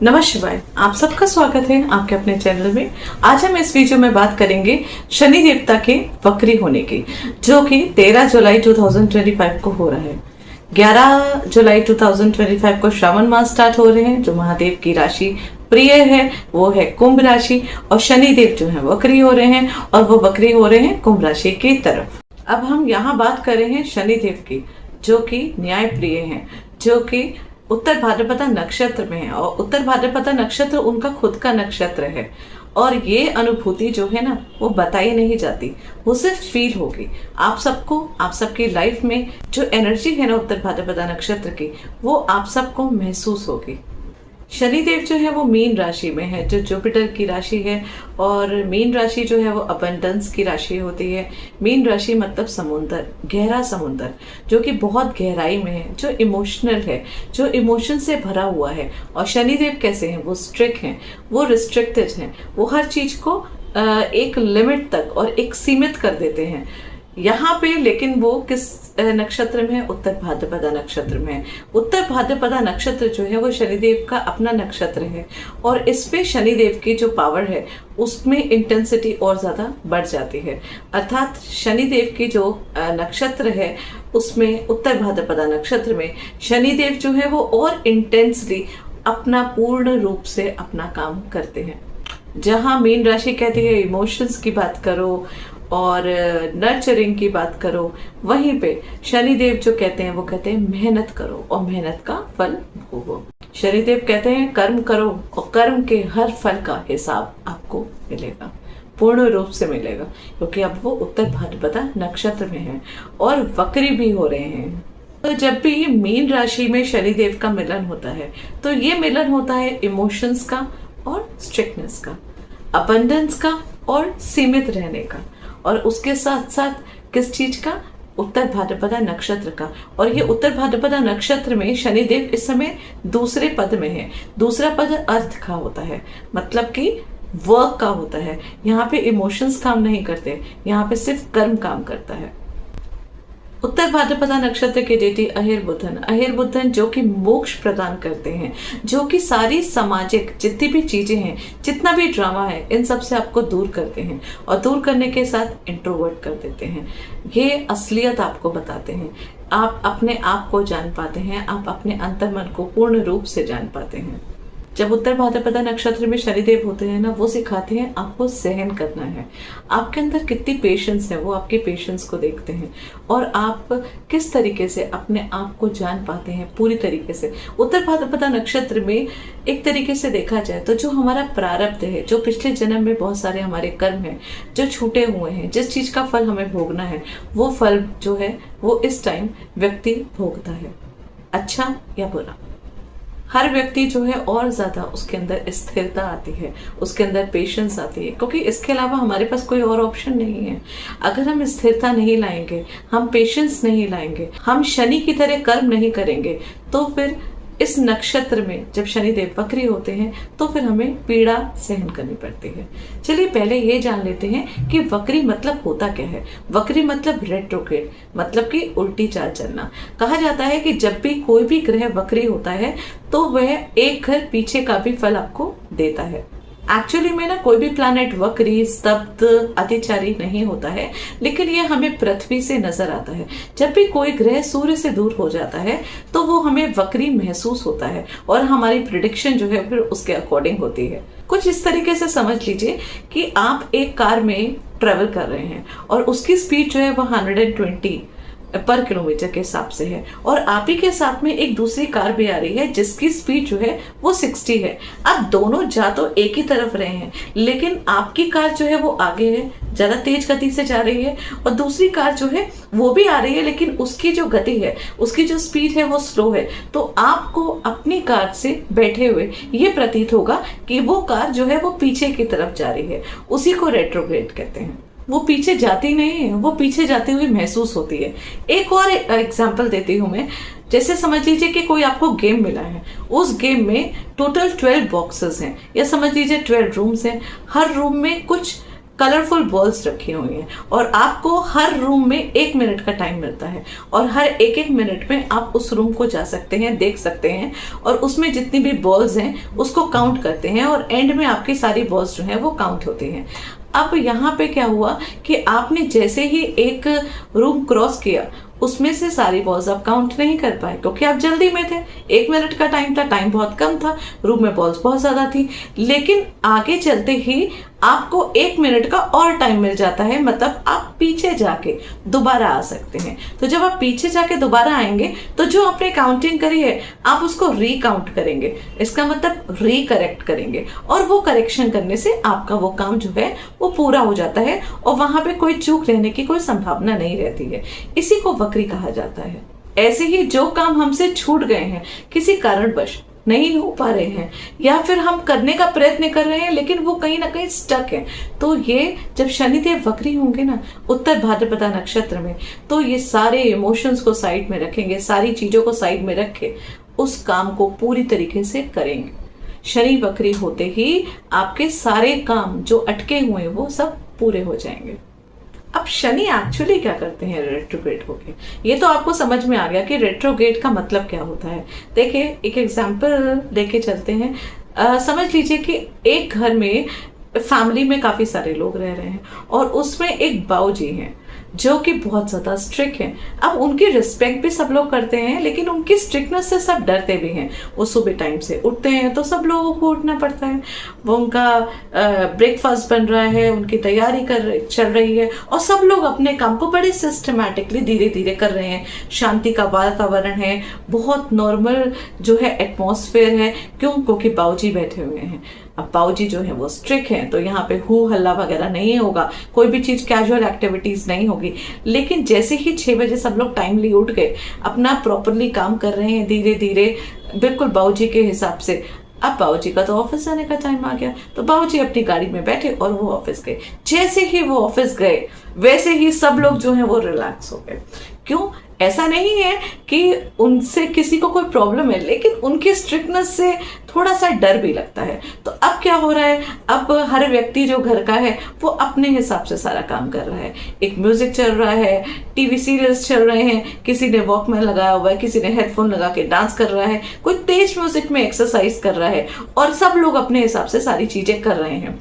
नमः शिवाय। आप सबका स्वागत है आपके अपने चैनल में। आज हम इस वीडियो में बात करेंगे शनि देवता के वक्री होने की, जो कि 13 जुलाई 2025 को हो रहा है। 11 जुलाई 2025 को श्रावण मास स्टार्ट हो रहे हैं, जो महादेव की राशि प्रिय है वो है कुंभ राशि, और शनि देव जो है वक्री हो रहे हैं, और वो वक्री हो रहे हैं कुंभ राशि की तरफ। अब हम यहाँ बात कर रहे हैं शनि देव की, जो कि न्याय प्रिय हैं, जो कि उत्तर भाद्रपदा नक्षत्र में है, और उत्तर भाद्रपदा नक्षत्र उनका खुद का नक्षत्र है। और ये अनुभूति जो है ना, वो बताई नहीं जाती, वो सिर्फ फील होगी। आप सबको, आप सबकी लाइफ में जो एनर्जी है ना उत्तर भाद्रपदा नक्षत्र की, वो आप सबको महसूस होगी। शनिदेव जो है वो मीन राशि में है, जो जुपिटर की राशि है, और मीन राशि जो है वो अबंडेंस की राशि होती है। मीन राशि मतलब समुंदर, गहरा समुंदर, जो कि बहुत गहराई में है, जो इमोशनल है, जो इमोशन से भरा हुआ है। और शनिदेव कैसे हैं? वो स्ट्रिक्ट हैं, वो रिस्ट्रिक्टेड हैं, वो हर चीज को एक लिमिट तक और एक सीमित कर देते हैं यहाँ पे। लेकिन वो किस नक्षत्र में है? उत्तर भाद्रपदा नक्षत्र में है। उत्तर भाद्रपदा नक्षत्र जो है वो शनिदेव का अपना नक्षत्र है, और इस पे शनिदेव की जो पावर है उसमें इंटेंसिटी और ज्यादा बढ़ जाती है। अर्थात शनिदेव की जो नक्षत्र है उसमें, उत्तर भाद्रपदा नक्षत्र में शनिदेव जो है वो और इंटेंसली अपना पूर्ण रूप से अपना काम करते हैं। जहां मीन राशि कहती है इमोशंस की बात करो और नर्चरिंग की बात करो, वहीं पे शनिदेव जो कहते हैं वो कहते हैं मेहनत करो और मेहनत का फल भोगो। शनिदेव कहते हैं कर्म करो और कर्म के हर फल का हिसाब आपको मिलेगा, पूर्ण रूप से मिलेगा, क्योंकि अब वो उत्तर भाद्रपदा नक्षत्र में है और वक्री भी हो रहे हैं। तो जब भी मीन राशि में शनिदेव का मिलन होता है, तो ये मिलन होता है इमोशंस का और स्ट्रिक्टनेस का, अबंडेंस का और सीमित रहने का, और उसके साथ साथ किस चीज का? उत्तर भाद्रपदा नक्षत्र का। और ये उत्तर भाद्रपदा नक्षत्र में शनिदेव इस समय दूसरे पद में है। दूसरा पद अर्थ का होता है, मतलब कि वर्क का होता है। यहाँ पे इमोशंस काम नहीं करते, यहाँ पे सिर्फ कर्म काम करता है। उत्तर भाद्रपदा नक्षत्र के देवी अहिर बुधन जो कि मोक्ष प्रदान करते हैं, जो कि सारी सामाजिक जितनी भी चीजें हैं, जितना भी ड्रामा है, इन सब से आपको दूर करते हैं, और दूर करने के साथ इंट्रोवर्ट कर देते हैं। ये असलियत आपको बताते हैं, आप अपने आप को जान पाते हैं, आप अपने अंतर्मन को पूर्ण रूप से जान पाते हैं। जब उत्तर भाद्रपदा नक्षत्र में शनिदेव होते हैं ना, वो सिखाते हैं आपको सहन करना है। आपके अंदर कितनी पेशेंस है, वो आपके पेशेंस को देखते हैं, और आप किस तरीके से अपने आप को जान पाते हैं पूरी तरीके से। उत्तर भाद्रपदा नक्षत्र में एक तरीके से देखा जाए तो जो हमारा प्रारब्ध है, जो पिछले जन्म में बहुत सारे हमारे कर्म हैं जो छूटे हुए हैं, जिस चीज का फल हमें भोगना है, वो फल जो है वो इस टाइम व्यक्ति भोगता है, अच्छा या बुरा। हर व्यक्ति जो है और ज्यादा उसके अंदर स्थिरता आती है, उसके अंदर पेशेंस आती है, क्योंकि इसके अलावा हमारे पास कोई और ऑप्शन नहीं है। अगर हम स्थिरता नहीं लाएंगे, हम पेशेंस नहीं लाएंगे, हम शनि की तरह कर्म नहीं करेंगे, तो फिर इस नक्षत्र में जब शनिदेव वक्री होते हैं तो फिर हमें पीड़ा सहन करनी पड़ती है। चलिए पहले ये जान लेते हैं कि वक्री मतलब होता क्या है। वक्री मतलब रेट्रोग्रेड, मतलब कि उल्टी चाल चलना। कहा जाता है कि जब भी कोई भी ग्रह वक्री होता है तो वह एक घर पीछे का भी फल आपको देता है। एक्चुअली में ना कोई भी प्लैनेट वक्री, स्तब्ध, अतिचारी नहीं होता है, लेकिन ये हमें पृथ्वी से नजर आता है। जब भी कोई ग्रह सूर्य से दूर हो जाता है तो वो हमें वक्री महसूस होता है, और हमारी प्रिडिक्शन जो है फिर उसके अकॉर्डिंग होती है। कुछ इस तरीके से समझ लीजिए कि आप एक कार में ट्रेवल कर रहे हैं और उसकी स्पीड जो है वो 120 पर किलोमीटर के हिसाब से है, और आप ही के साथ में एक दूसरी कार भी आ रही है जिसकी स्पीड जो है वो 60 है। अब दोनों जा तो एक ही तरफ रहे हैं, लेकिन आपकी कार जो है वो आगे है, ज्यादा तेज गति से जा रही है, और दूसरी कार जो है वो भी आ रही है, लेकिन उसकी जो गति है, उसकी जो स्पीड है वो स्लो है। तो आपको अपनी कार से बैठे हुए ये प्रतीत होगा कि वो कार जो है वो पीछे की तरफ जा रही है। उसी को रेट्रोग्रेड कहते हैं। वो पीछे जाती नहीं है, वो पीछे जाती हुई महसूस होती है। एक और एग्जांपल देती हूँ मैं। जैसे समझ लीजिए कि कोई आपको गेम मिला है, उस गेम में टोटल 12 बॉक्सेस हैं, या समझ लीजिए 12 रूम्स हैं। हर रूम में कुछ कलरफुल बॉल्स रखी हुई हैं और आपको हर रूम में 1 मिनट का टाइम मिलता है और हर एक एक मिनट में आप उस रूम को जा सकते हैं, देख सकते हैं और उसमें जितनी भी बॉल्स हैं उसको काउंट करते हैं और एंड में आपकी सारी बॉल्स जो हैं वो काउंट होती हैं। अब यहाँ पे क्या हुआ कि आपने जैसे ही एक रूम क्रॉस किया उसमें से सारी बॉल्स आप काउंट नहीं कर पाए क्योंकि आप जल्दी में थे, 1 मिनट का टाइम था, टाइम बहुत कम था, रूम में बॉल्स बहुत ज्यादा थी। लेकिन आगे चलते ही आपको 1 मिनट का और टाइम मिल जाता है, मतलब आप पीछे जाके दोबारा आ सकते हैं। तो जब आप पीछे जाके दोबारा आएंगे तो जो आपने काउंटिंग करी है आप उसको रिकाउंट करेंगे, इसका मतलब रिकरेक्ट करेंगे और वो करेक्शन करने से आपका वो काम जो है वो पूरा हो जाता है और वहां पे कोई चूक रहने की कोई संभावना नहीं रहती है। इसी को वक्री कहा जाता है। ऐसे ही जो काम हमसे छूट गए हैं, किसी कारणवश नहीं हो पा रहे हैं या फिर हम करने का प्रयत्न कर रहे हैं लेकिन वो कहीं ना कहीं स्टक है, तो ये जब शनिदेव वक्री होंगे ना उत्तर भाद्रपदा नक्षत्र में, तो ये सारे इमोशंस को साइड में रखेंगे, सारी चीजों को साइड में रख के उस काम को पूरी तरीके से करेंगे। शनि वक्री होते ही आपके सारे काम जो अटके हुए वो सब पूरे हो जाएंगे। अब शनि एक्चुअली क्या करते हैं रेट्रोग्रेड होके, ये तो आपको समझ में आ गया कि रेट्रोग्रेड का मतलब क्या होता है। देखिए एक एग्जांपल लेके चलते हैं। समझ लीजिए कि एक घर में फैमिली में काफी सारे लोग रह रहे हैं और उसमें एक बाऊजी हैं जो कि बहुत ज्यादा स्ट्रिक्ट हैं। अब उनकी रिस्पेक्ट भी सब लोग करते हैं लेकिन उनकी स्ट्रिक्टनेस से सब डरते भी हैं। वो सुबह टाइम से उठते हैं तो सब लोगों को उठना पड़ता है, वो उनका ब्रेकफास्ट बन रहा है, उनकी तैयारी चल रही है और सब लोग अपने काम को बड़े सिस्टमैटिकली धीरे धीरे कर रहे हैं। शांति का वातावरण है, बहुत नॉर्मल जो है एटमॉस्फेयर है। क्यों? क्योंकि बाऊजी बैठे हुए हैं। अब बाऊजी जो है वो स्ट्रिक्ट है तो यहाँ पे हु हल्ला वगैरह नहीं होगा, कोई भी चीज कैजुअल एक्टिविटीज नहीं होगी। लेकिन जैसे ही 6 बजे सब लोग टाइमली उठ गए, अपना प्रॉपरली काम कर रहे हैं धीरे धीरे बिल्कुल बाऊजी के हिसाब से। अब बाऊजी का तो ऑफिस जाने का टाइम आ गया तो बाऊजी अपनी गाड़ी में बैठे और वो ऑफिस गए। जैसे ही वो ऑफिस गए वैसे ही सब लोग जो है वो रिलैक्स हो गए। क्यों? ऐसा नहीं है कि उनसे किसी को कोई प्रॉब्लम है, लेकिन उनकी स्ट्रिक्टनेस से थोड़ा सा डर भी लगता है। तो अब क्या हो रहा है, अब हर व्यक्ति जो घर का है वो अपने हिसाब से सारा काम कर रहा है। एक म्यूजिक चल रहा है, टीवी सीरियल्स चल रहे हैं, किसी ने वॉकमैन लगाया हुआ है, किसी ने हेडफोन लगा के डांस कर रहा है, कोई तेज म्यूजिक में एक्सरसाइज कर रहा है और सब लोग अपने हिसाब से सारी चीजें कर रहे हैं।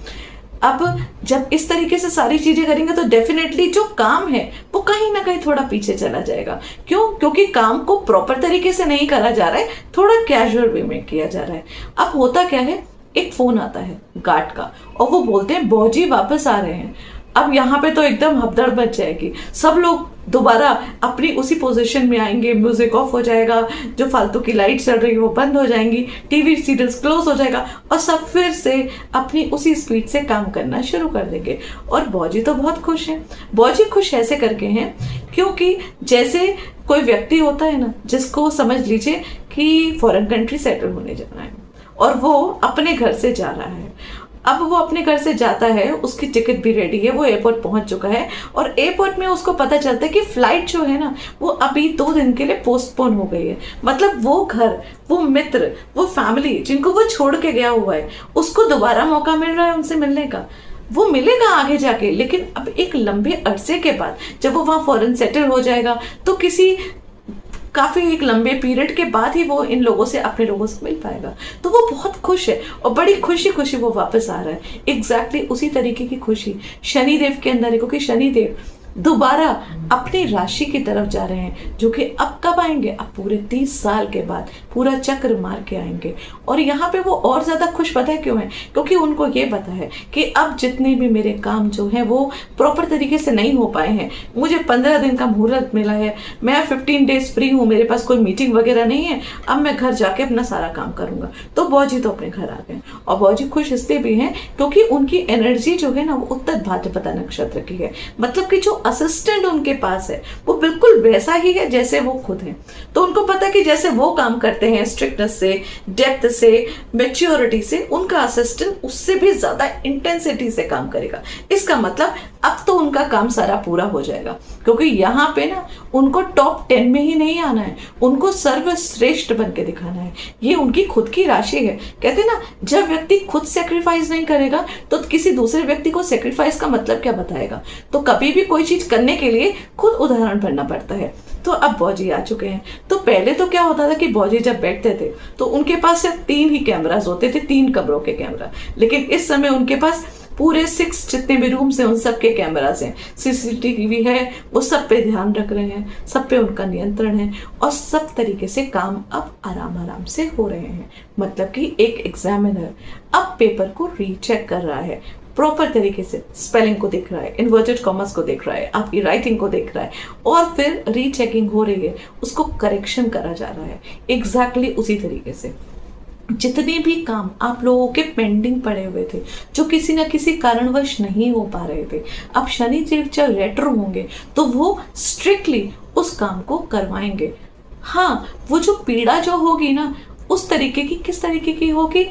अब जब इस तरीके से सारी चीजें करेंगे तो डेफिनेटली जो काम है वो कहीं ना कहीं थोड़ा पीछे चला जाएगा। क्यों? क्योंकि काम को प्रॉपर तरीके से नहीं करा जा रहा है, थोड़ा कैजुअल वे में किया जा रहा है। अब होता क्या है, एक फोन आता है गार्ड का और वो बोलते हैं बौजी वापस आ रहे हैं। अब यहाँ पे तो एकदम हबदड़ मच जाएगी, सब लोग दोबारा अपनी उसी पोजीशन में आएंगे, म्यूजिक ऑफ हो जाएगा, जो फालतू की लाइट चल रही है वो बंद हो जाएंगी, टीवी सीरियल्स क्लोज हो जाएगा और सब फिर से अपनी उसी स्पीड से काम करना शुरू कर देंगे। और बौजी तो बहुत खुश है। बौजी खुश ऐसे करके हैं क्योंकि जैसे कोई व्यक्ति होता है ना जिसको समझ लीजिए कि फॉरेन कंट्री सेटल होने जाना है और वो अपने घर से जा रहा है। अब वो अपने घर से जाता है, उसकी टिकट भी रेडी है, वो एयरपोर्ट पहुंच चुका है और एयरपोर्ट में उसको पता चलता है कि फ्लाइट जो है ना वो अभी 2 दिन के लिए पोस्टपोन हो गई है। मतलब वो घर, वो मित्र, वो फैमिली जिनको वो छोड़ के गया हुआ है उसको दोबारा मौका मिल रहा है उनसे मिलने का। वो मिलेगा आगे जाके, लेकिन अब एक लंबे अरसे के बाद जब वो वहां फॉरेन सेटल हो जाएगा तो किसी काफी एक लंबे पीरियड के बाद ही वो इन लोगों से, अपने लोगों से मिल पाएगा। तो वो बहुत खुश है और बड़ी खुशी खुशी वो वापस आ रहा है। एग्जैक्टली उसी तरीके की खुशी शनिदेव के अंदर है, क्योंकि शनिदेव दोबारा अपनी राशि की तरफ जा रहे हैं, जो कि अब कब आएंगे, अब पूरे 30 साल के बाद पूरा चक्र मार के आएंगे। और यहाँ पे वो और ज्यादा खुश पता है क्यों है, क्योंकि उनको ये पता है कि अब जितने भी मेरे काम जो है वो प्रॉपर तरीके से नहीं हो पाए हैं, मुझे 15 दिन का मुहूर्त मिला है, मैं 15 डेज फ्री हूँ, मेरे पास कोई मीटिंग वगैरह नहीं है, अब मैं घर जाके अपना सारा काम करूंगा। तो बौजी तो अपने घर आ गए और बौजी खुश इसलिए भी हैं क्योंकि उनकी एनर्जी जो है ना वो उत्तर भाद्रपदा नक्षत्र की है। मतलब कि जो असिस्टेंट उनके पास है वो बिल्कुल वैसा ही है जैसे वो खुद है। तो उनको पता है कि जैसे वो काम करते हैं स्ट्रिक्टनेस से, डेप्थ से, मैच्योरिटी से, उनका असिस्टेंट उससे भी ज्यादा इंटेंसिटी से काम करेगा। इसका मतलब अब तो उनका काम सारा पूरा हो जाएगा, क्योंकि यहाँ पे ना उनको टॉप 10 में ही नहीं आना है, उनको सर्वश्रेष्ठ बन के दिखाना है। ये उनकी खुद की राशि है। कहते ना, जब व्यक्ति खुद सेक्रीफाइस नहीं करेगा तो किसी दूसरे व्यक्ति को सेक्रीफाइस का मतलब क्या बताएगा। तो कभी भी कोई चीज करने के लिए खुद उदाहरण बनना पड़ता है। तो अब बॉजी आ चुके हैं। तो पहले तो क्या होता था कि बॉजी जब बैठते थे तो उनके पास सिर्फ 3 ही कैमरास होते थे, 3 कमरों के कैमरा। लेकिन इस समय उनके पास पूरे 6 जितने भी रूम्स हैं उन सब के कैमरास हैं, सीसीटीवी है, वो सब पे ध्यान रख रहे हैं, सब पे उनका नियंत्रण है और सब तरीके से काम अब आराम आराम से हो रहे हैं। मतलब कि एक एग्जामिनर अब पेपर को रीचेक कर रहा है, प्रॉपर तरीके से स्पेलिंग को देख रहा है, इन्वर्टेड कॉमर्स को देख रहा है, आपकी राइटिंग को देख रहा है और फिर रीचेकिंग हो रही है, उसको करेक्शन करा जा रहा है। एग्जैक्टली उसी तरीके से जितने भी काम आप लोगों के पेंडिंग पड़े हुए थे, जो किसी न किसी कारणवश नहीं हो पा रहे थे, अब शनि देव जब रेट्रो होंगे तो वो स्ट्रिक्टली उस काम को करवाएंगे। हाँ, वो जो पीड़ा जो होगी ना, उस तरीके की, किस तरीके की होगी,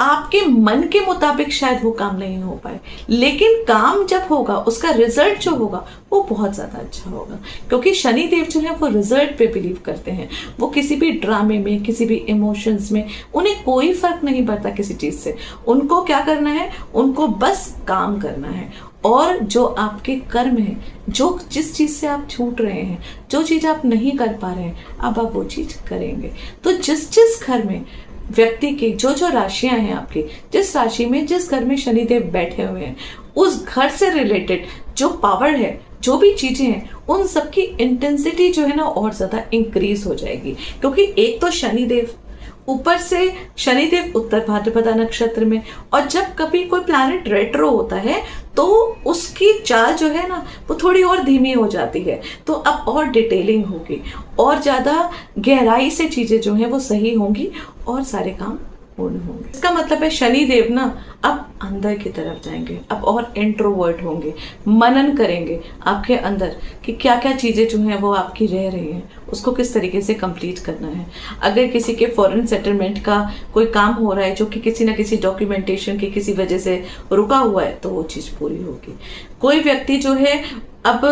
आपके मन के मुताबिक शायद वो काम नहीं हो पाए, लेकिन काम जब होगा उसका रिजल्ट जो होगा वो बहुत ज़्यादा अच्छा होगा। क्योंकि शनि देव जो है वो रिजल्ट पे बिलीव करते हैं। वो किसी भी ड्रामे में, किसी भी इमोशंस में उन्हें कोई फर्क नहीं पड़ता किसी चीज़ से। उनको क्या करना है, उनको बस काम करना है। और जो आपके कर्म है, जो जिस चीज़ से आप छूट रहे हैं, जो चीज़ आप नहीं कर पा रहे हैं, अब आप वो चीज़ करेंगे। तो जिस जिस घर में व्यक्ति की जो जो राशियां हैं, आपकी जिस राशि में जिस घर में शनिदेव बैठे हुए हैं, उस घर से रिलेटेड जो पावर है, जो भी चीजें हैं, उन सब की इंटेंसिटी जो है ना और ज्यादा इंक्रीज हो जाएगी। क्योंकि एक तो शनिदेव, ऊपर से शनिदेव उत्तर भाद्रपदा नक्षत्र में, और जब कभी कोई प्लैनेट रेट्रो होता है तो उसकी चाल जो है ना वो थोड़ी और धीमी हो जाती है। तो अब और डिटेलिंग होगी और ज़्यादा गहराई से चीज़ें जो हैं वो सही होंगी और सारे काम पूर्ण होंगे। इसका मतलब है शनि देव ना अब अंदर की तरफ जाएंगे, अब और इंट्रोवर्ट होंगे, मनन करेंगे आपके अंदर कि क्या क्या चीज़ें जो हैं वो आपकी रह रही हैं, उसको किस तरीके से कंप्लीट करना है। अगर किसी के फॉरेन सेटलमेंट का कोई काम हो रहा है जो कि किसी ना किसी डॉक्यूमेंटेशन की किसी वजह से रुका हुआ है, तो वो चीज़ पूरी होगी। कोई व्यक्ति जो है, अब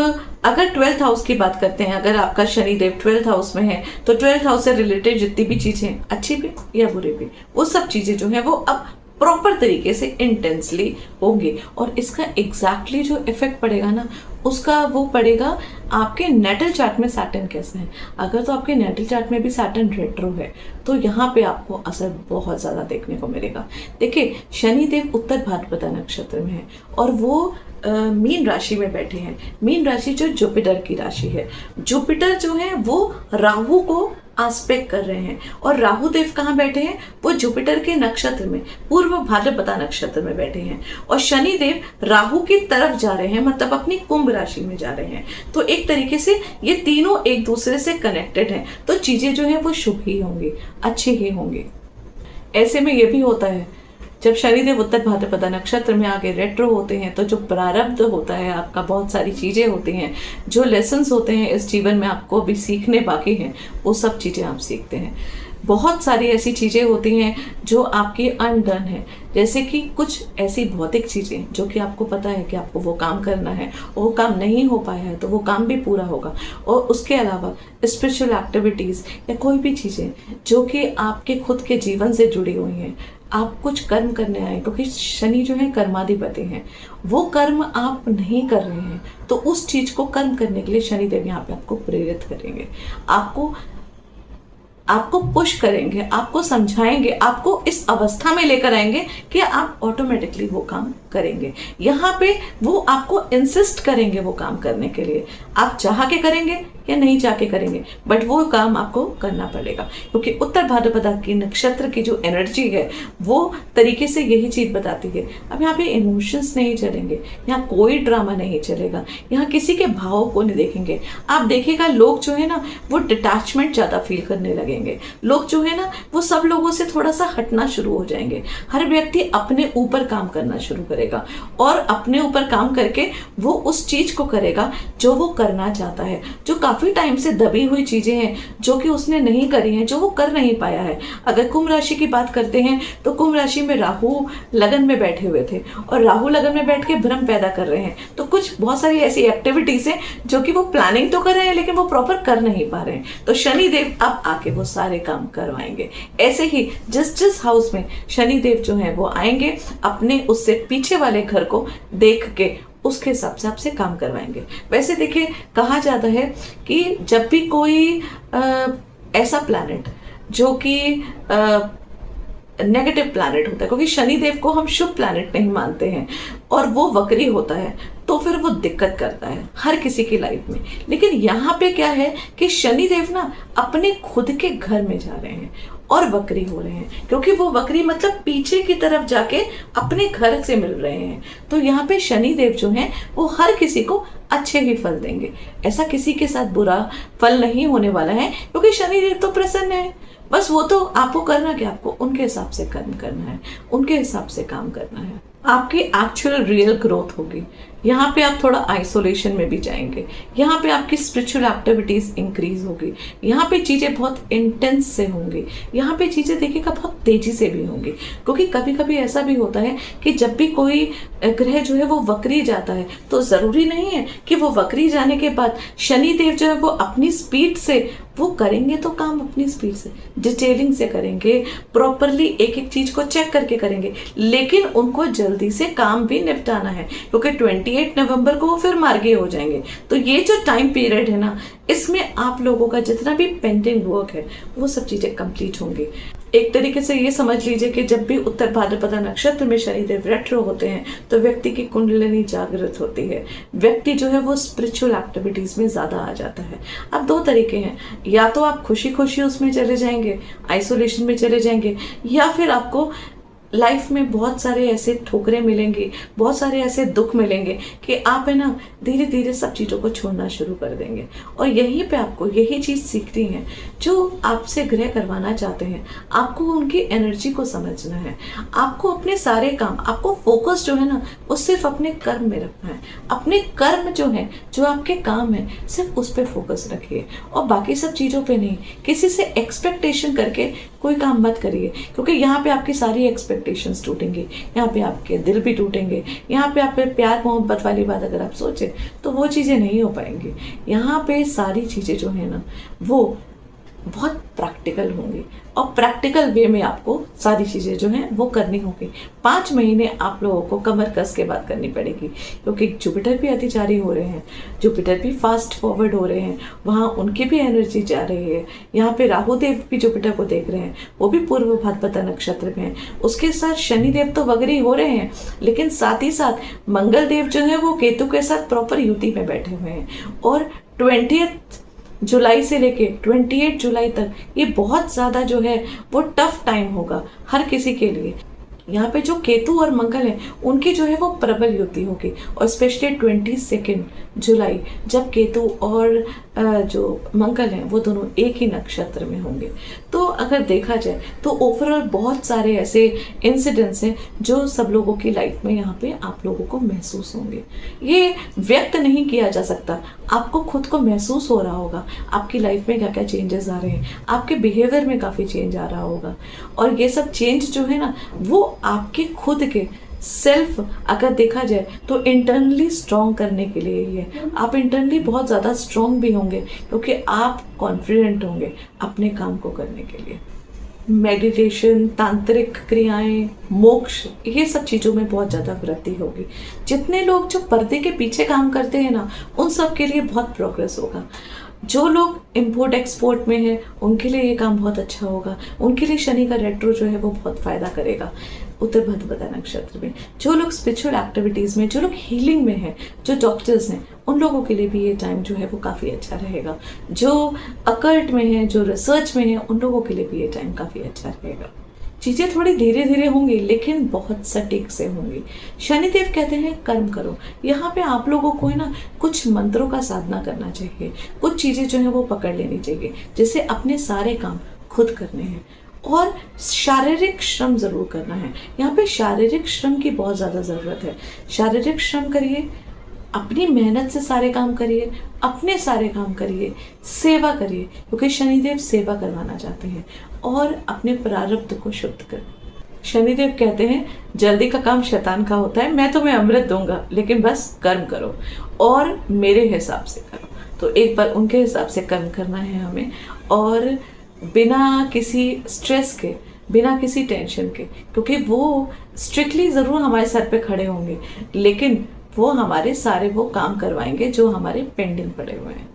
अगर 12th हाउस की बात करते हैं, अगर आपका शनिदेव 12th हाउस में है तो 12th हाउस से रिलेटेड जितनी भी चीज़ें, अच्छी भी या बुरी भी, वो सब चीज़ें जो हैं वो अब प्रॉपर तरीके से इंटेंसली होंगी। और इसका एग्जैक्टली जो इफेक्ट पड़ेगा ना, उसका वो पड़ेगा आपके नेटल चार्ट में सैटर्न कैसे है। अगर तो आपके नेटल चार्ट में भी सैटर्न रेट्रो है तो यहाँ पे आपको असर बहुत ज़्यादा देखने को मिलेगा। देखिए, शनिदेव उत्तर भाद्रपदा नक्षत्र में है और वो मीन राशि में बैठे हैं। मीन राशि जो जुपिटर की राशि है, जुपिटर जो है वो राहु को आस्पेक्ट कर रहे हैं। और राहु देव कहाँ बैठे हैं, वो जुपिटर के नक्षत्र में, पूर्व भाद्रपदा नक्षत्र में बैठे हैं। और शनि देव राहु की तरफ जा रहे हैं, मतलब अपनी कुंभ राशि में जा रहे हैं। तो एक तरीके से ये तीनों एक दूसरे से कनेक्टेड हैं, तो चीजें जो है वो शुभ ही होंगी, अच्छी ही होंगी। ऐसे में ये भी होता है, जब शनिदेव उत्तर भाद्रपदा नक्षत्र में आगे रेट्रो होते हैं तो जो प्रारब्ध होता है आपका, बहुत सारी चीज़ें होती हैं, जो लेसन्स होते हैं इस जीवन में आपको अभी सीखने बाकी हैं, वो सब चीज़ें आप सीखते हैं। बहुत सारी ऐसी चीज़ें होती हैं जो आपकी अनडन है, जैसे कि कुछ ऐसी भौतिक चीज़ें जो कि आपको पता है कि आपको वो काम करना है और वो काम नहीं हो पाया है तो वो काम भी पूरा होगा। और उसके अलावा स्पिरिचुअल एक्टिविटीज़ या कोई भी चीज़ें जो कि आपके खुद के जीवन से जुड़ी हुई हैं, आप कुछ कर्म करने आए, क्योंकि शनि जो है कर्माधिपति हैं, वो कर्म आप नहीं कर रहे हैं तो उस चीज़ को कर्म करने के लिए शनिदेव यहाँ पे आपको प्रेरित करेंगे, आपको पुश करेंगे, आपको समझाएंगे, आपको इस अवस्था में लेकर आएंगे कि आप ऑटोमेटिकली वो काम करेंगे। यहाँ पे वो आपको इंसिस्ट करेंगे वो काम करने के लिए, आप चाह के करेंगे या नहीं चाह के करेंगे, बट वो काम आपको करना पड़ेगा। क्योंकि उत्तर भाद्रपदा की नक्षत्र की जो एनर्जी है वो तरीके से यही चीज़ बताती है। अब यहाँ पे इमोशंस नहीं चलेंगे, यहाँ कोई ड्रामा नहीं चलेगा, यहाँ किसी के भाव को नहीं देखेंगे। आप देखिएगा लोग जो है ना वो डिटैचमेंट ज़्यादा फील करने लगेंगे। लगेंगे। लोग जो है ना वो सब लोगों से थोड़ा सा हटना शुरू हो जाएंगे। हर व्यक्ति अपने ऊपर काम करना शुरू करेगा और अपने ऊपर काम करके वो उस चीज को करेगा जो वो करना चाहता है। जो काफी टाइम से दबी हुई चीजें हैं जो कि उसने नहीं करी हैं, जो वो कर नहीं पाया है। अगर कुंभ राशि की बात करते हैं तो कुंभ राशि में राहु लगन में बैठे हुए थे और राहु लगन में बैठ के भ्रम पैदा कर रहे हैं। तो कुछ बहुत सारी ऐसी एक्टिविटीज हैं जो कि वो प्लानिंग तो कर रहे हैं लेकिन वो प्रॉपर कर नहीं पा रहे हैं। तो शनि देव अब आके वो सारे काम करवाएंगे। ऐसे ही जिस जिस हाउस में शनि देव जो है वो आएंगे, अपने उससे पीछे वाले घर को देख के उसके हिसाब से आपसे काम करवाएंगे। वैसे देखिए, कहा जाता है कि जब भी कोई ऐसा प्लैनेट जो कि नेगेटिव प्लैनेट होता है, क्योंकि शनि देव को हम शुभ प्लैनेट नहीं मानते हैं और वो वक्री होता है, तो फिर वो दिक्कत करता है हर किसी की लाइफ में। लेकिन यहाँ पे क्या है कि शनि देव ना अपने खुद के घर में जा रहे हैं और वक्री हो रहे हैं, क्योंकि वो वक्री मतलब पीछे की तरफ जाके अपने घर से मिल रहे हैं। तो यहाँ पे शनि देव जो हैं वो हर किसी को अच्छे ही फल देंगे। ऐसा किसी के साथ बुरा फल नहीं होने वाला है, क्योंकि शनि देव तो प्रसन्न है। बस वो तो आपको करना क्या, आपको उनके हिसाब से कर्म करना है, उनके हिसाब से काम करना है। आपकी एक्चुअल रियल ग्रोथ होगी। यहाँ पे आप थोड़ा आइसोलेशन में भी जाएंगे। यहाँ पे आपकी स्पिरिचुअल एक्टिविटीज इंक्रीज होगी। यहाँ पे चीजें बहुत इंटेंस से होंगी। यहाँ पे चीजें देखिएगा बहुत तेजी से भी होंगी, क्योंकि कभी कभी ऐसा भी होता है कि जब भी कोई ग्रह जो है वो वक्री जाता है तो जरूरी नहीं है कि वो वक्री जाने के बाद शनि देव जो है वो अपनी स्पीड से वो करेंगे। तो काम अपनी स्पीड से डिटेलिंग से करेंगे, प्रॉपरली एक एक चीज को चेक करके करेंगे, लेकिन उनको जल्दी से काम भी निपटाना है, क्योंकि 28 नवंबर को वो फिर मार्गी हो जाएंगे। तो ये जो टाइम पीरियड है ना, इसमें आप लोगों का जितना भी पेंडिंग वर्क है वो सब चीजें कंप्लीट होंगी। एक तरीके से ये समझ लीजिए कि जब भी उत्तर भाद्रपदा नक्षत्र में शनिदेव रेट्रो होते हैं तो व्यक्ति की कुंडलिनी जागृत होती है। व्यक्ति जो है वो स्पिरिचुअल एक्टिविटीज में ज्यादा आ जाता है। अब दो तरीके हैं, या तो आप खुशी खुशी उसमें चले जाएंगे, आइसोलेशन में चले जाएंगे, या फिर आपको लाइफ में बहुत सारे ऐसे ठोकरें मिलेंगी, बहुत सारे ऐसे दुख मिलेंगे कि आप है ना धीरे धीरे सब चीज़ों को छोड़ना शुरू कर देंगे। और यहीं पे आपको यही चीज़ सीखनी है जो आपसे ग्रह करवाना चाहते हैं। आपको उनकी एनर्जी को समझना है। आपको अपने सारे काम, आपको फोकस जो है ना वो सिर्फ अपने कर्म में रखना है। अपने कर्म जो है, जो आपके काम है, सिर्फ उस पर फोकस रखिए और बाकी सब चीज़ों पे नहीं। किसी से एक्सपेक्टेशन करके कोई काम मत करिए, क्योंकि यहाँ पे आपकी सारी एक्सपेक्टेशंस टूटेंगी, यहाँ पे आपके दिल भी टूटेंगे। यहाँ पे आप पे प्यार मोहब्बत वाली बात अगर आप सोचें तो वो चीज़ें नहीं हो पाएंगी। यहाँ पे सारी चीज़ें जो है ना वो बहुत प्रैक्टिकल होंगी और प्रैक्टिकल वे में आपको सारी चीज़ें जो हैं वो करनी होगी। 5 महीने आप लोगों को कमर कस के बात करनी पड़ेगी, क्योंकि जुपिटर भी अतिचारी हो रहे हैं, जुपिटर भी फास्ट फॉरवर्ड हो रहे हैं, वहाँ उनकी भी एनर्जी जा रही है। यहाँ पे राहु देव भी जुपिटर को देख रहे हैं, वो भी पूर्व भाद्रपदा नक्षत्र में है। उसके साथ शनि देव तो वगरी हो रहे हैं, लेकिन साथ ही साथ मंगल देव जो है वो केतु के साथ प्रॉपर युति में बैठे हुए हैं। और 20 जुलाई से लेके 28 जुलाई तक ये बहुत ज़्यादा जो है वो टफ टाइम होगा हर किसी के लिए। यहाँ पे जो केतु और मंगल है उनकी जो है वो प्रबल युति होगी, और स्पेशली 22 जुलाई जब केतु और जो मंगल हैं वो दोनों एक ही नक्षत्र में होंगे। तो अगर देखा जाए तो ओवरऑल बहुत सारे ऐसे इंसिडेंट्स हैं जो सब लोगों की लाइफ में यहाँ पे आप लोगों को महसूस होंगे। ये व्यक्त नहीं किया जा सकता, आपको खुद को महसूस हो रहा होगा आपकी लाइफ में क्या क्या चेंजेस आ रहे हैं, आपके बिहेवियर में काफ़ी चेंज आ रहा होगा। और ये सब चेंज जो है ना वो आपके खुद के सेल्फ अगर देखा जाए तो इंटरनली स्ट्रॉन्ग करने के लिए ही है। आप इंटरनली बहुत ज़्यादा स्ट्रॉन्ग भी होंगे क्योंकि आप कॉन्फिडेंट होंगे अपने काम को करने के लिए। मेडिटेशन, तांत्रिक क्रियाएं, मोक्ष, ये सब चीज़ों में बहुत ज़्यादा वृद्धि होगी। जितने लोग जो पर्दे के पीछे काम करते हैं ना उन सब के लिए बहुत प्रोग्रेस होगा। जो लोग इंपोर्ट एक्सपोर्ट में हैं उनके लिए ये काम बहुत अच्छा होगा। उनके लिए शनि का रेट्रो जो है वो बहुत फ़ायदा करेगा उत्तर भाद्रपदा नक्षत्र में। जो लोग स्पिरिचुअल एक्टिविटीज़ में, जो लोग हीलिंग में हैं, जो डॉक्टर्स हैं, उन लोगों के लिए भी ये टाइम जो है वो काफ़ी अच्छा रहेगा। जो अकल्ट में हैं, जो रिसर्च में हैं, उन लोगों के लिए भी ये टाइम काफ़ी अच्छा रहेगा। चीज़ें थोड़ी धीरे धीरे होंगी लेकिन बहुत सटीक से होंगी। शनिदेव कहते हैं कर्म करो। यहाँ पे आप लोगों को है ना कुछ मंत्रों का साधना करना चाहिए, कुछ चीज़ें जो है वो पकड़ लेनी चाहिए जिससे अपने सारे काम खुद करने हैं। और शारीरिक श्रम ज़रूर करना है। यहाँ पे शारीरिक श्रम की बहुत ज़्यादा ज़रूरत है। शारीरिक श्रम करिए, अपनी मेहनत से सारे काम करिए, अपने सारे काम करिए, सेवा करिए, क्योंकि शनिदेव सेवा करवाना चाहते हैं, और अपने प्रारब्ध को शुद्ध करें। शनिदेव कहते हैं जल्दी का काम शैतान का होता है, मैं तुम्हें अमृत दूंगा, लेकिन बस कर्म करो और मेरे हिसाब से करो। तो एक बार उनके हिसाब से कर्म करना है हमें, और बिना किसी स्ट्रेस के, बिना किसी टेंशन के, क्योंकि वो स्ट्रिक्टली ज़रूर हमारे सर पे खड़े होंगे, लेकिन वो हमारे सारे वो काम करवाएंगे जो हमारे पेंडिंग पड़े हुए हैं।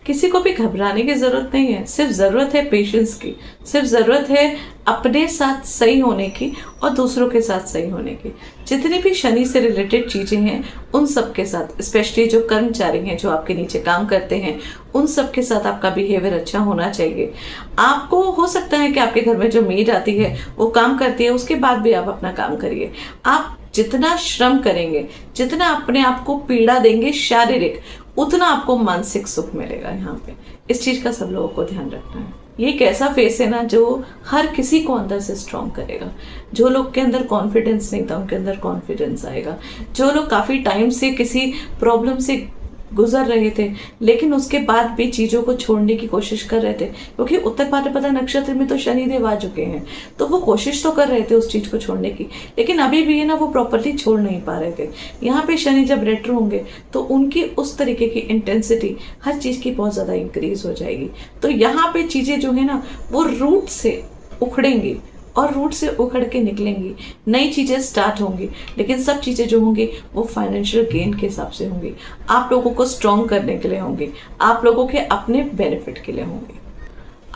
किसी को भी घबराने की ज़रूरत नहीं है, सिर्फ ज़रूरत है पेशेंस की, सिर्फ ज़रूरत है अपने साथ सही होने की और दूसरों के साथ सही होने की। जितनी भी शनि से रिलेटेड चीज़ें हैं उन सब के साथ, स्पेशली जो कर्मचारी हैं, जो आपके नीचे काम करते हैं, उन सब के साथ आपका बिहेवियर अच्छा होना चाहिए। आपको हो सकता है कि आपके घर में जो मेड आती है वो काम करती है, उसके बाद भी आप अपना काम करिए। आप जितना श्रम करेंगे, जितना अपने आप को पीड़ा देंगे शारीरिक, उतना आपको मानसिक सुख मिलेगा। यहाँ पे इस चीज का सब लोगों को ध्यान रखना है। ये एक ऐसा फेस है ना जो हर किसी को अंदर से स्ट्रॉन्ग करेगा। जो लोग के अंदर कॉन्फिडेंस नहीं था उनके अंदर कॉन्फिडेंस आएगा। जो लोग काफी टाइम से किसी प्रॉब्लम से गुजर रहे थे लेकिन उसके बाद भी चीजों को छोड़ने की कोशिश कर रहे थे, क्योंकि उत्तर भाद्रपदा नक्षत्र में तो शनिदेव आ चुके हैं, तो वो कोशिश तो कर रहे थे उस चीज को छोड़ने की, लेकिन अभी भी है ना वो प्रॉपर्ली छोड़ नहीं पा रहे थे। यहाँ पे शनि जब रेट्रो होंगे तो उनकी उस तरीके की इंटेंसिटी हर चीज की बहुत ज्यादा इंक्रीज हो जाएगी। तो यहाँ पे चीजें जो है ना वो रूट से उखड़ेंगी और रूट से उखड़ के निकलेंगी, नई चीजें स्टार्ट होंगी, लेकिन सब चीजें जो होंगी वो फाइनेंशियल गेन के हिसाब से होंगी, आप लोगों को स्ट्रॉन्ग करने के लिए होंगी, आप लोगों के अपने बेनिफिट के लिए होंगी।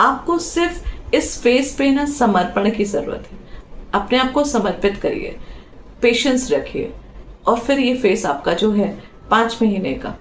आपको सिर्फ इस फेस पे ना समर्पण की जरूरत है। अपने आप को समर्पित करिए, पेशेंस रखिए, और फिर ये फेस आपका जो है 5 महीने का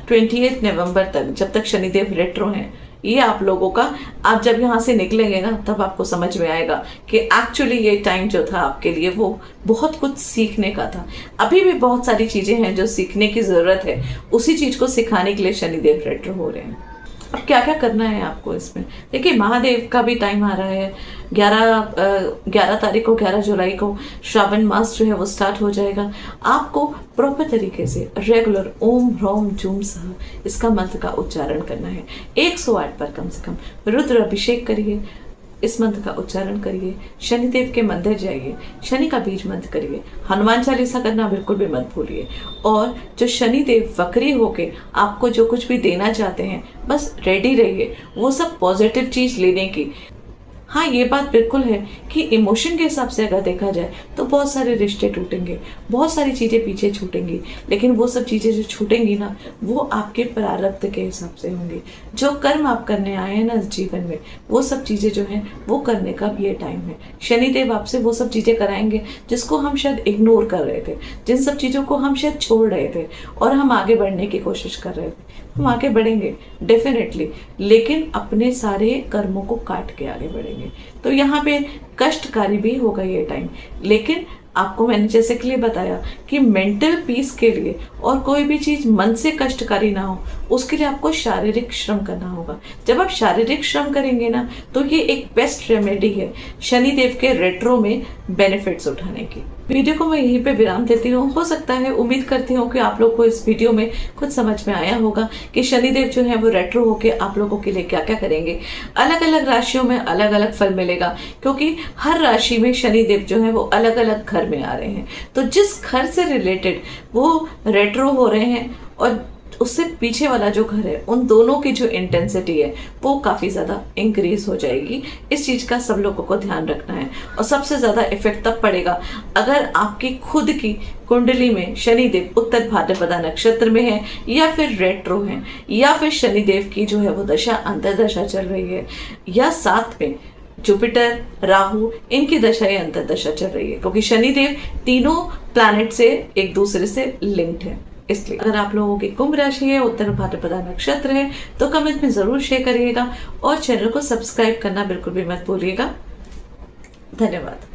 28 नवंबर तक, जब तक शनिदेव रेट्रो हैं, ये आप लोगों का, आप जब यहाँ से निकलेंगे ना तब आपको समझ में आएगा कि एक्चुअली ये टाइम जो था आपके लिए वो बहुत कुछ सीखने का था। अभी भी बहुत सारी चीजें हैं जो सीखने की जरूरत है, उसी चीज को सिखाने के लिए शनिदेव रेट्रो हो रहे हैं। अब क्या क्या करना है आपको इसमें, देखिए महादेव का भी टाइम आ रहा है। 11 तारीख को, 11 जुलाई को श्रावण मास जो है वो स्टार्ट हो जाएगा। आपको प्रॉपर तरीके से रेगुलर ओम ह्रौम जूम सह इसका मंत्र का उच्चारण करना है 108 बार कम से कम। रुद्र अभिषेक करिए, इस मंत्र का उच्चारण करिए, शनिदेव के मंदिर जाइए, शनि का बीज मंत्र करिए, हनुमान चालीसा करना बिल्कुल भी मत भूलिए। और जो शनिदेव वक्री होके आपको जो कुछ भी देना चाहते हैं बस रेडी रहिए वो सब पॉजिटिव चीज लेने की। हाँ, ये बात बिल्कुल है कि इमोशन के हिसाब से अगर देखा जाए तो बहुत सारे रिश्ते टूटेंगे, बहुत सारी चीज़ें पीछे छूटेंगी, लेकिन वो सब चीज़ें जो छूटेंगी ना वो आपके प्रारब्ध के हिसाब से होंगी। जो कर्म आप करने आए हैं ना इस जीवन में, वो सब चीज़ें जो हैं वो करने का भी ये टाइम है। शनिदेव आपसे वो सब चीज़ें कराएंगे जिसको हम शायद इग्नोर कर रहे थे, जिन सब चीज़ों को हम शायद छोड़ रहे थे और हम आगे बढ़ने की कोशिश कर रहे थे। हम आगे बढ़ेंगे डेफिनेटली, लेकिन अपने सारे कर्मों को काट के आगे बढ़ेंगे। तो यहाँ पे कष्टकारी भी होगा ये टाइम, लेकिन आपको मैंने जैसे के लिए बताया कि मेंटल पीस के लिए और कोई भी चीज मन से कष्टकारी ना हो उसके लिए आपको शारीरिक श्रम करना होगा। जब आप शारीरिक श्रम करेंगे ना तो ये एक बेस्ट रेमेडी है शनिदेव के रेट्रो में बेनिफिट्स उठाने की। वीडियो को मैं यहीं पे विराम देती हूँ। हो सकता है, उम्मीद करती हूँ कि आप लोग को इस वीडियो में कुछ समझ में आया होगा कि शनिदेव जो है वो रेट्रो होके आप लोगों के लिए क्या क्या करेंगे। अलग अलग राशियों में अलग अलग फल मिलेगा, क्योंकि हर राशि में शनिदेव जो है वो अलग अलग घर में आ रहे हैं। तो जिस घर से रिलेटेड वो रेट्रो हो रहे हैं और उससे पीछे वाला जो घर है, उन दोनों की जो इंटेंसिटी है वो काफ़ी ज़्यादा इंक्रीज हो जाएगी। इस चीज़ का सब लोगों को ध्यान रखना है। और सबसे ज़्यादा इफेक्ट तब पड़ेगा अगर आपकी खुद की कुंडली में शनिदेव उत्तर भाद्रपदा नक्षत्र में है, या फिर रेट्रो है, या फिर शनिदेव की जो है वो दशा अंतर्दशा चल रही है, या साथ में जुपिटर, राहु, इनकी दशाएं अंतर्दशा चल रही है, क्योंकि शनिदेव तीनों प्लैनेट से एक दूसरे से लिंक्ड है। इसलिए अगर आप लोगों की कुंभ राशि है, उत्तर भाद्रपदा नक्षत्र है, तो कमेंट में जरूर शेयर करिएगा और चैनल को सब्सक्राइब करना बिल्कुल भी मत भूलिएगा। धन्यवाद।